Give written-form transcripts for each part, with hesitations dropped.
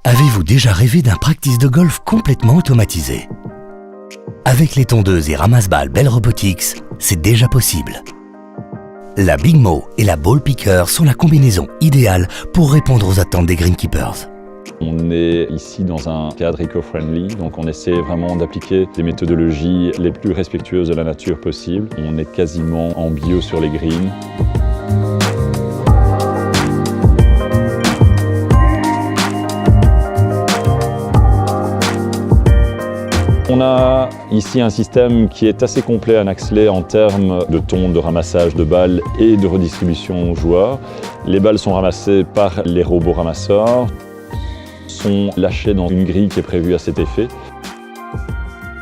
Avez-vous déjà rêvé d'un practice de golf complètement automatisé? Avec les tondeuses et ramasse-balles Bell Robotics, c'est déjà possible. La Big Mo et la Ball Picker sont la combinaison idéale pour répondre aux attentes des greenkeepers. On est ici dans un cadre éco-friendly, donc on essaie vraiment d'appliquer des méthodologies les plus respectueuses de la nature possible. On est quasiment en bio sur les greens. On a ici un système qui est assez complet à Naxley en termes de tonte, de ramassage de balles et de redistribution aux joueurs. Les balles sont ramassées par les robots ramasseurs, sont lâchées dans une grille qui est prévue à cet effet.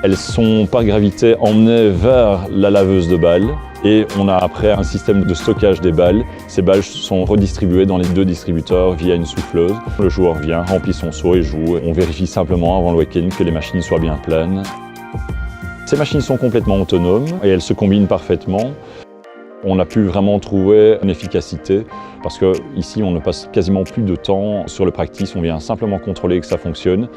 Elles sont par gravité emmenées vers la laveuse de balles et on a après un système de stockage des balles. Ces balles sont redistribuées dans les deux distributeurs via une souffleuse. Le joueur vient, remplit son seau et joue. On vérifie simplement avant le week-end que les machines soient bien pleines. Ces machines sont complètement autonomes et elles se combinent parfaitement. On a pu vraiment trouver une efficacité parce qu'ici on ne passe quasiment plus de temps sur le practice, on vient simplement contrôler que ça fonctionne.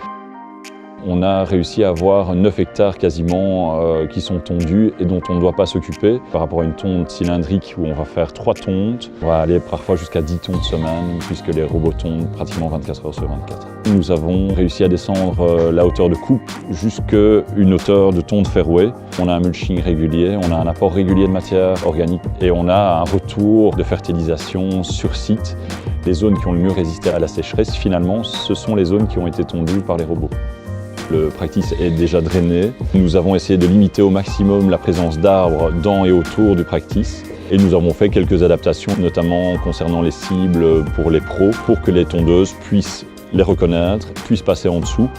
On a réussi à avoir 9 hectares quasiment qui sont tondus et dont on ne doit pas s'occuper par rapport à une tonte cylindrique où on va faire 3 tontes. On va aller parfois jusqu'à 10 tontes semaine puisque les robots tondent pratiquement 24 heures sur 24. Nous avons réussi à descendre la hauteur de coupe jusqu'à une hauteur de tonte fairway. On a un mulching régulier, on a un apport régulier de matière organique et on a un retour de fertilisation sur site. Les zones qui ont le mieux résisté à la sécheresse, finalement, ce sont les zones qui ont été tondues par les robots. Le practice est déjà drainé. Nous avons essayé de limiter au maximum la présence d'arbres dans et autour du practice. Et nous avons fait quelques adaptations, notamment concernant les cibles pour les pros, pour que les tondeuses puissent les reconnaître, puissent passer en dessous.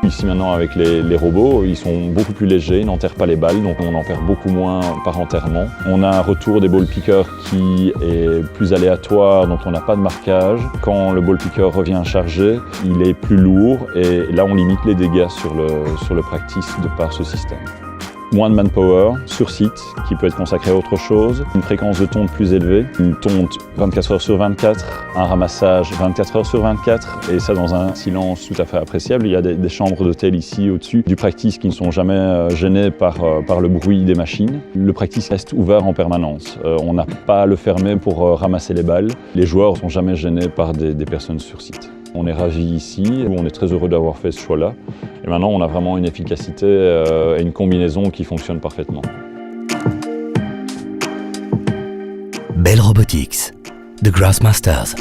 Ici maintenant avec les robots, ils sont beaucoup plus légers, ils n'enterrent pas les balles, donc on en perd beaucoup moins par enterrement. On a un retour des ball pickers qui est plus aléatoire, donc on n'a pas de marquage. Quand le ball picker revient chargé, il est plus lourd et là on limite les dégâts sur le practice de par ce système. Moins de manpower sur site qui peut être consacré à autre chose, une fréquence de tonte plus élevée, une tonte 24 heures sur 24, un ramassage 24 heures sur 24 et ça dans un silence tout à fait appréciable. Il y a des chambres d'hôtel ici au-dessus du practice qui ne sont jamais gênées par le bruit des machines. Le practice reste ouvert en permanence. On n'a pas à le fermer pour ramasser les balles. Les joueurs ne sont jamais gênés par des personnes sur site. On est ravis ici, on est très heureux d'avoir fait ce choix-là. Et maintenant, on a vraiment une efficacité et une combinaison qui fonctionne parfaitement. Bell Robotics, The Grassmasters.